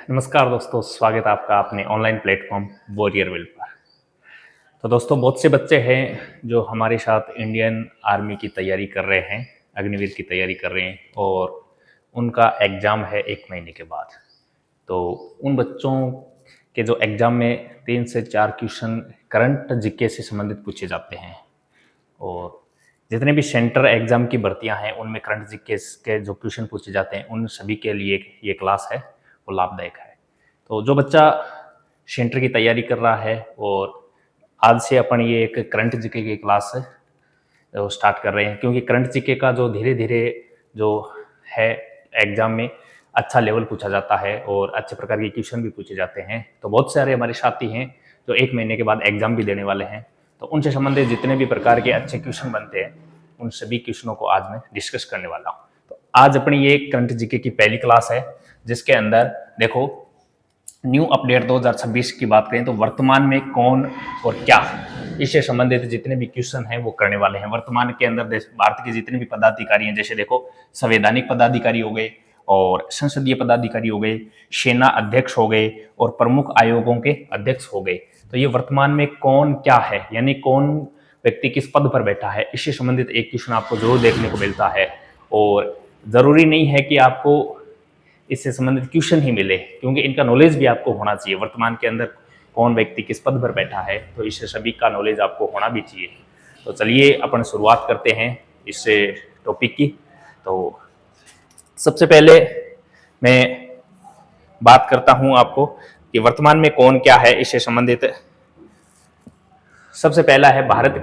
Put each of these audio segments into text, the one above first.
नमस्कार दोस्तों, स्वागत है आपका अपने ऑनलाइन प्लेटफॉर्म वॉरियर विल पर। तो दोस्तों, बहुत से बच्चे हैं जो हमारे साथ इंडियन आर्मी की तैयारी कर रहे हैं, अग्निवीर की तैयारी कर रहे हैं और उनका एग्ज़ाम है 1 महीने के बाद। तो उन बच्चों के जो एग्ज़ाम में 3 से 4 क्वेश्चन करंट जीके से संबंधित पूछे जाते हैं और जितने भी सेंटर एग्ज़ाम की भर्तियां हैं उनमें करंट जीके के जो क्वेश्चन पूछे जाते हैं उन सभी के लिए ये क्लास है वो लाभदायक है। तो जो बच्चा सेंटर की तैयारी कर रहा है और आज से अपन ये एक करंट जीके की क्लास स्टार्ट कर रहे हैं, क्योंकि करंट जीके का जो धीरे धीरे जो है एग्जाम में अच्छा लेवल पूछा जाता है और अच्छे प्रकार के क्वेश्चन भी पूछे जाते हैं। तो बहुत सारे हमारे साथी हैं जो 1 महीने के बाद एग्जाम भी देने वाले हैं, तो उनसे संबंधित जितने भी प्रकार के अच्छे क्वेश्चन बनते हैं उन सभी क्वेश्चनों को आज मैं डिस्कस करने वाला हूँ। तो आज अपनी ये करंट जीके की पहली क्लास है जिसके अंदर देखो न्यू अपडेट 2026 की बात करें तो वर्तमान में कौन और क्या, इससे संबंधित जितने भी क्वेश्चन हैं वो करने वाले हैं। वर्तमान के अंदर भारत के जितने भी पदाधिकारी हैं, जैसे देखो संवैधानिक पदाधिकारी हो गए और संसदीय पदाधिकारी हो गए, सेना अध्यक्ष हो गए और प्रमुख आयोगों के अध्यक्ष हो गए। तो ये वर्तमान में कौन क्या है, यानी कौन व्यक्ति किस पद पर बैठा है, इससे संबंधित एक क्वेश्चन आपको जरूर देखने को मिलता है। और जरूरी नहीं है कि आपको इससे संबंधित क्वेश्चन ही मिले, क्योंकि इनका नॉलेज भी आपको होना चाहिए। वर्तमान के अंदर कौन व्यक्ति किस पद पर बैठा है, तो इससे सभी का नॉलेज आपको होना भी चाहिए। तो चलिए अपन शुरुआत करते हैं इस टॉपिक की। तो सबसे पहले मैं बात करता हूं आपको कि वर्तमान में कौन क्या है, इससे संबंधित सबसे पहला है भारत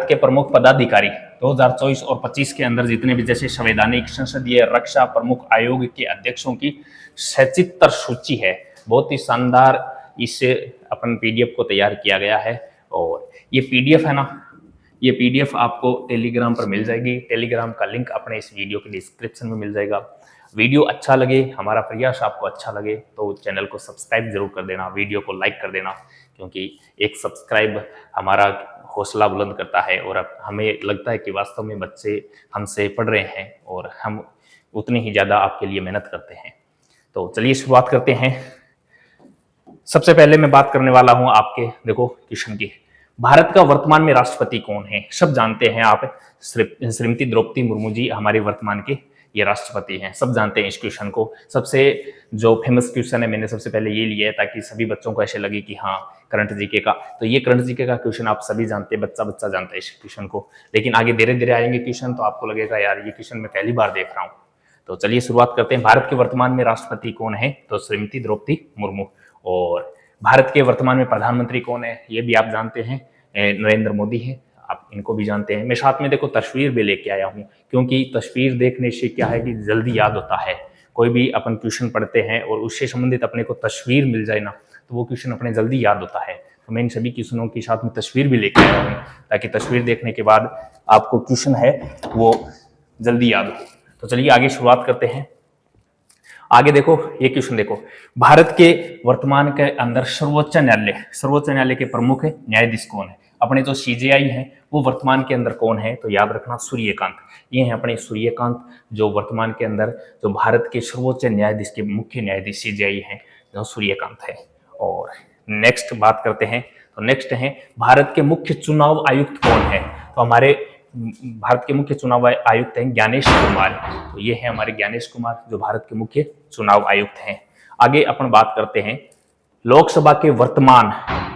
के प्रमुख पदाधिकारी 2024 और 25 के अंदर जितने भी, जैसे संवैधानिक, संसदीय, रक्षा, प्रमुख आयोग के अध्यक्षों की सचित्र सूची है। बहुत ही शानदार इससे अपन पीडीएफ को तैयार किया गया है और ये पीडीएफ है ना, ये पीडीएफ आपको टेलीग्राम पर मिल जाएगी। टेलीग्राम का लिंक अपने इस वीडियो के डिस्क्रिप्शन में मिल जाएगा। वीडियो अच्छा लगे, हमारा प्रयास आपको अच्छा लगे तो चैनल को सब्सक्राइब जरूर कर देना, वीडियो को लाइक कर देना, क्योंकि एक सब्सक्राइब हमारा हौसला बुलंद करता है और अब हमें लगता है कि वास्तव में बच्चे हमसे पढ़ रहे हैं और हम उतनी ही ज़्यादा आपके लिए मेहनत करते हैं। तो चलिए शुरुआत करते हैं। सबसे पहले मैं बात करने वाला हूं आपके देखो क्वेश्चन की, भारत का वर्तमान में राष्ट्रपति कौन है। सब जानते हैं आप, श्रीमती द्रौपदी मुर्मू जी हमारे वर्तमान के ये राष्ट्रपति हैं, सब जानते हैं इस क्वेश्चन को। सबसे जो फेमस क्वेश्चन है मैंने सबसे पहले ये लिया है ताकि सभी बच्चों को ऐसे लगे कि हाँ करंट जीके का, तो ये करंट जीके का क्वेश्चन आप सभी जानते हैं, बच्चा बच्चा जानता है इस क्वेश्चन को। लेकिन आगे धीरे धीरे आएंगे क्वेश्चन तो आपको लगेगा यार ये क्वेश्चन मैं पहली बार देख रहा हूँ। तो चलिए शुरुआत करते हैं। भारत के वर्तमान में राष्ट्रपति कौन है, तो श्रीमती द्रौपदी मुर्मू। और भारत के वर्तमान में प्रधानमंत्री कौन है, ये भी आप जानते हैं, नरेंद्र मोदी है, आप इनको भी जानते हैं। मैं साथ में देखो तस्वीर भी लेके आया हूँ, क्योंकि तस्वीर देखने से क्या है कि जल्दी याद होता है। कोई भी अपन क्वेश्चन पढ़ते हैं और उससे संबंधित अपने को तस्वीर मिल जाए ना, तो वो क्वेश्चन अपने जल्दी याद होता है। तो मैं इन सभी क्वेश्चनों के साथ में तस्वीर भी लेके आया हूँ ताकि तस्वीर देखने के बाद आपको क्वेश्चन है वो जल्दी याद हो। तो चलिए आगे शुरुआत करते हैं। आगे देखो ये क्वेश्चन देखो, भारत के वर्तमान के अंदर सर्वोच्च न्यायालय के प्रमुख न्यायाधीश कौन है। अपने जो सीजेआई हैं वो वर्तमान के अंदर कौन है, तो याद रखना सूर्यकांत। ये है अपने सूर्यकांत जो वर्तमान के अंदर जो भारत के सर्वोच्च न्यायाधीश के मुख्य न्यायाधीश सीजेआई हैं, जो सूर्यकांत है। और नेक्स्ट बात करते हैं, तो नेक्स्ट है भारत के मुख्य चुनाव आयुक्त कौन है। तो हमारे भारत के मुख्य चुनाव आयुक्त हैं ज्ञानेश कुमार। तो ये है हमारे ज्ञानेश कुमार जो भारत के मुख्य चुनाव आयुक्त हैं। आगे अपन बात करते हैं लोकसभा के वर्तमान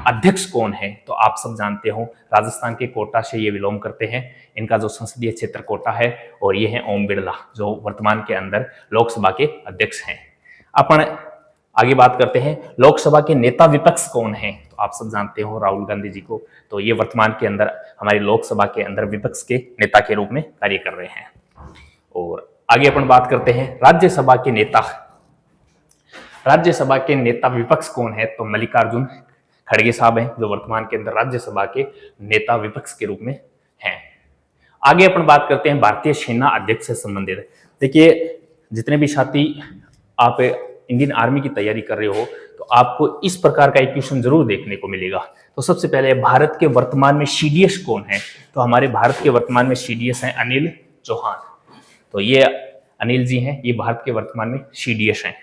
अध्यक्ष कौन है। तो आप सब जानते हो राजस्थान के कोटा से ये बिलोंग करते हैं, इनका जो संसदीय क्षेत्र कोटा है, और ये है ओम बिरला जो वर्तमान के अंदर लोकसभा के अध्यक्ष हैं। अपन आगे बात करते हैं लोकसभा के नेता विपक्ष कौन है। तो आप सब जानते हो राहुल गांधी जी को, तो ये वर्तमान के अंदर हमारी लोकसभा के अंदर विपक्ष के नेता के रूप में कार्य कर रहे हैं। और आगे अपन बात करते हैं राज्यसभा के नेता विपक्ष कौन है। तो मल्लिकार्जुन खड़गे साहब हैं जो वर्तमान के अंदर राज्यसभा के नेता विपक्ष के रूप में हैं। आगे अपन बात करते हैं भारतीय सेना अध्यक्ष से संबंधित। देखिए जितने भी साथी आप इंडियन आर्मी की तैयारी कर रहे हो तो आपको इस प्रकार का एक क्वेश्चन जरूर देखने को मिलेगा। तो सबसे पहले भारत के वर्तमान में सीडीएस कौन है। तो हमारे भारत के वर्तमान में सीडीएस हैं अनिल चौहान। तो ये अनिल जी हैं, ये भारत के वर्तमान में सीडीएस हैं।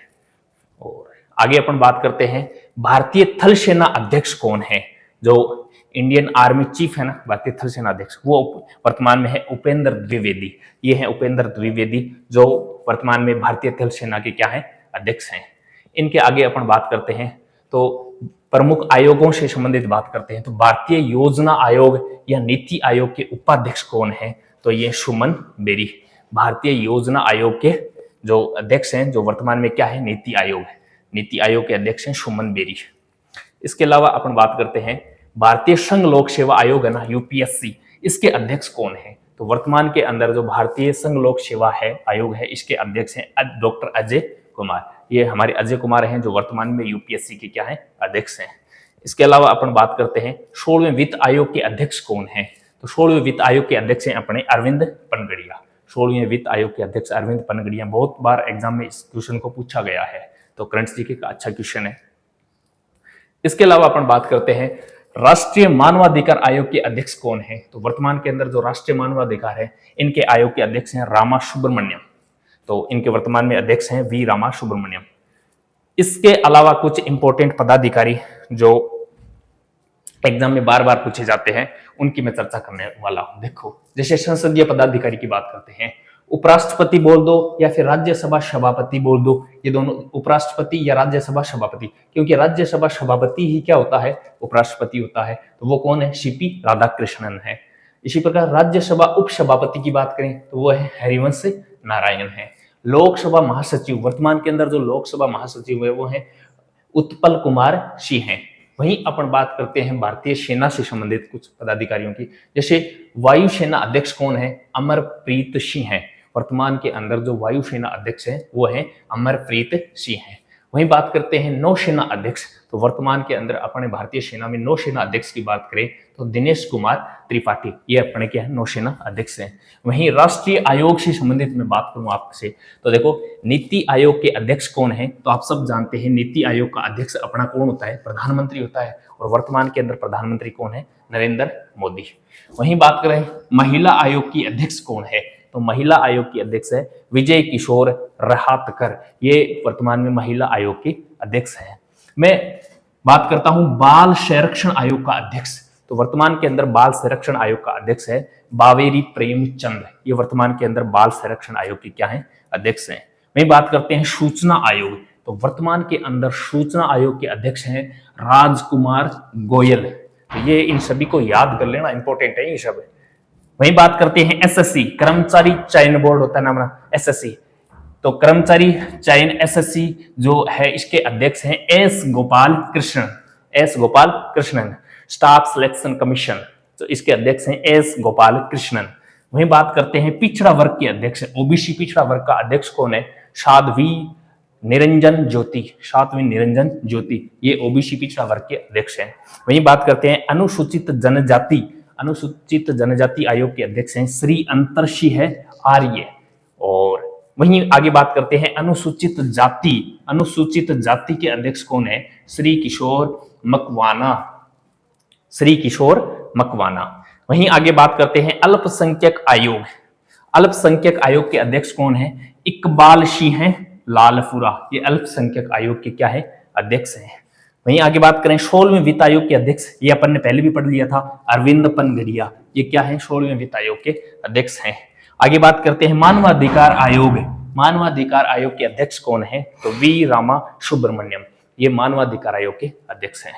और आगे अपन बात करते हैं भारतीय थल सेना अध्यक्ष कौन है। जो इंडियन आर्मी चीफ है ना, भारतीय थल सेना अध्यक्ष, वो वर्तमान में है उपेंद्र द्विवेदी। ये है उपेंद्र द्विवेदी जो वर्तमान में भारतीय थल सेना के क्या है, अध्यक्ष हैं। इनके आगे अपन बात करते हैं तो प्रमुख आयोगों से संबंधित बात करते हैं तो भारतीय योजना आयोग या नीति आयोग के उपाध्यक्ष कौन है, तो ये सुमन बेरी। भारतीय योजना आयोग के जो अध्यक्ष हैं, जो वर्तमान में क्या है, नीति आयोग है, नीति आयोग के अध्यक्ष हैं सुमन बेरी। इसके अलावा अपन बात करते हैं भारतीय संघ लोक सेवा आयोग है ना, यूपीएससी, इसके अध्यक्ष कौन है, तो वर्तमान के अंदर जो भारतीय संघ लोक सेवा है आयोग है, इसके अध्यक्ष हैं डॉक्टर अजय कुमार। ये हमारे अजय कुमार हैं जो वर्तमान में यूपीएससी के क्या है, अध्यक्ष हैं। इसके अलावा अपन बात करते हैं 16वें वित्त आयोग के अध्यक्ष कौन है, तो 16वें वित्त आयोग के अध्यक्ष हैं अपने अरविंद पनगड़िया। 16वें वित्त आयोग के अध्यक्ष अरविंद पनगड़िया। बहुत बार एग्जाम में इस क्वेश्चन को पूछा गया है, तो करंट जीके का अच्छा क्वेश्चन है। इसके अलावा अपन बात करते हैं राष्ट्रीय मानवाधिकार आयोग के अध्यक्ष कौन है, तो वर्तमान के अंदर जो राष्ट्रीय मानवाधिकार है, इनके आयोग के अध्यक्ष हैं रामा सुब्रमण्यम। तो इनके वर्तमान में अध्यक्ष हैं वी रामा सुब्रमण्यम। इसके अलावा कुछ इंपॉर्टेंट पदाधिकारी जो एग्जाम में बार बार पूछे जाते हैं, उनकी मैं चर्चा करने वाला हूं। देखो, जैसे संसदीय पदाधिकारी की बात करते हैं, उपराष्ट्रपति बोल दो या फिर राज्यसभा सभापति बोल दो, ये दोनों, उपराष्ट्रपति या राज्यसभा सभापति, क्योंकि राज्यसभा सभापति ही क्या होता है, उपराष्ट्रपति होता है, तो वो कौन है, सीपी राधाकृष्णन है। इसी प्रकार राज्यसभा उपसभापति की बात करें तो वो है हरिवंश नारायण है। लोकसभा महासचिव, वर्तमान के अंदर जो लोकसभा महासचिव है वो है उत्पल कुमार सिंह है। वहीं अपन बात करते हैं भारतीय सेना से संबंधित कुछ पदाधिकारियों की, जैसे वायुसेना अध्यक्ष कौन है, अमरप्रीत सिंह है। वर्तमान के अंदर जो वायुसेना अध्यक्ष है वो है अमरप्रीत सिंह है। वहीं बात करते हैं नौसेना अध्यक्ष, तो वर्तमान के अंदर अपने भारतीय सेना में नौसेना अध्यक्ष की बात करें तो दिनेश कुमार त्रिपाठी, ये अपने क्या है, नौसेना अध्यक्ष हैं। वहीं राष्ट्रीय आयोग से संबंधित मैं बात करूं आपसे, तो देखो नीति आयोग के अध्यक्ष कौन है, तो आप सब जानते हैं नीति आयोग का अध्यक्ष अपना कौन होता है, प्रधानमंत्री होता है। और वर्तमान के अंदर प्रधानमंत्री कौन है, नरेंद्र मोदी। वहीं बात करें महिला आयोग की अध्यक्ष कौन है, तो महिला आयोग की अध्यक्ष है विजय किशोर रहातकर, ये वर्तमान में महिला आयोग की अध्यक्ष है। मैं बात करता हूं बाल संरक्षण आयोग का अध्यक्ष, तो वर्तमान के अंदर बाल संरक्षण आयोग का अध्यक्ष है बावेरी प्रेमचंद, ये वर्तमान के अंदर बाल संरक्षण आयोग के क्या है, अध्यक्ष हैं। वहीं बात करते हैं सूचना आयोग, तो वर्तमान के अंदर सूचना आयोग के अध्यक्ष हैं राजकुमार गोयल। तो ये इन सभी को याद कर लेना, इंपॉर्टेंट है ये सब। वहीं बात करते हैं एसएससी, कर्मचारी चयन बोर्ड होता है नाम एसएससी, तो कर्मचारी चयन एसएससी जो है इसके अध्यक्ष हैं S Gopal Krishnan, S Gopal Krishnan. Staff selection commission, तो इसके अध्यक्ष हैं एस गोपाल कृष्णन। वहीं बात करते हैं पिछड़ा वर्ग के अध्यक्ष, ओबीसी पिछड़ा वर्ग का अध्यक्ष कौन है, साध्वी निरंजन ज्योति, साध्वी निरंजन ज्योति, ये ओबीसी पिछड़ा वर्ग के अध्यक्ष हैं। वहीं बात करते हैं अनुसूचित जनजाति, अनुसूचित जनजाति आयोग के अध्यक्ष हैं श्री अंतर सिंह आर्य। और वहीं आगे बात करते हैं अनुसूचित जाति, अनुसूचित जाति के अध्यक्ष कौन है, श्री किशोर मकवाना, श्री किशोर मकवाना। वहीं आगे बात करते हैं अल्पसंख्यक आयोग, अल्पसंख्यक आयोग के अध्यक्ष कौन है, इकबाल सिंह लालपुरा, ये अल्पसंख्यक आयोग के क्या है, अध्यक्ष हैं। वहीं आगे बात करें 16वें वित्त आयोग के अध्यक्ष, ये अपन ने पहले भी पढ़ लिया था, अरविंद पनगड़िया, ये क्या है, 16वें वित्त आयोग के अध्यक्ष हैं। आगे बात करते हैं मानवाधिकार आयोग, मानवाधिकार आयोग के अध्यक्ष कौन है, तो वी रामा सुब्रमण्यम, ये मानवाधिकार आयोग के अध्यक्ष हैं।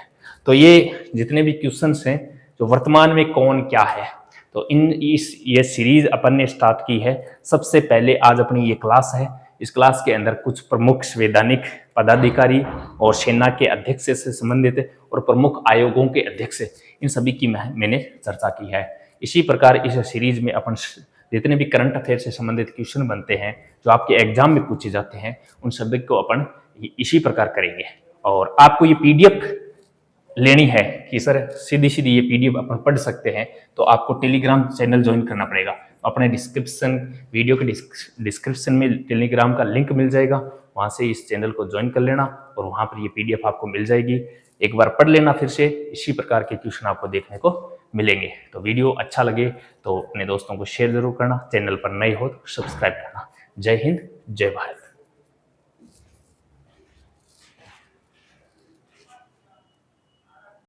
तो ये जितने भी क्वेश्चंस हैं जो वर्तमान में कौन क्या है, तो ये सीरीज अपन ने स्टार्ट की है। सबसे पहले आज अपनी ये क्लास है, इस क्लास के अंदर कुछ प्रमुख संवैधानिक पदाधिकारी और सेना के अध्यक्ष से संबंधित और प्रमुख आयोगों के अध्यक्ष, इन सभी की मैंने चर्चा की है। इसी प्रकार इस सीरीज में अपन जितने भी करंट अफेयर से संबंधित क्वेश्चन बनते हैं जो आपके एग्जाम में पूछे जाते हैं, उन सभी को अपन इसी प्रकार करेंगे। और आपको ये पीडीएफ लेनी है कि सर सीधी सीधी ये पीडीएफ अपन पढ़ सकते हैं, तो आपको टेलीग्राम चैनल ज्वाइन करना पड़ेगा। अपने डिस्क्रिप्शन, वीडियो के डिस्क्रिप्शन में टेलीग्राम का लिंक मिल जाएगा, वहां से इस चैनल को ज्वाइन कर लेना और वहां पर ये पीडीएफ आपको मिल जाएगी। एक बार पढ़ लेना, फिर से इसी प्रकार के क्वेश्चन आपको देखने को मिलेंगे। तो वीडियो अच्छा लगे तो अपने दोस्तों को शेयर जरूर करना, चैनल पर नए हो तो सब्सक्राइब करना। जय हिंद, जय भारत।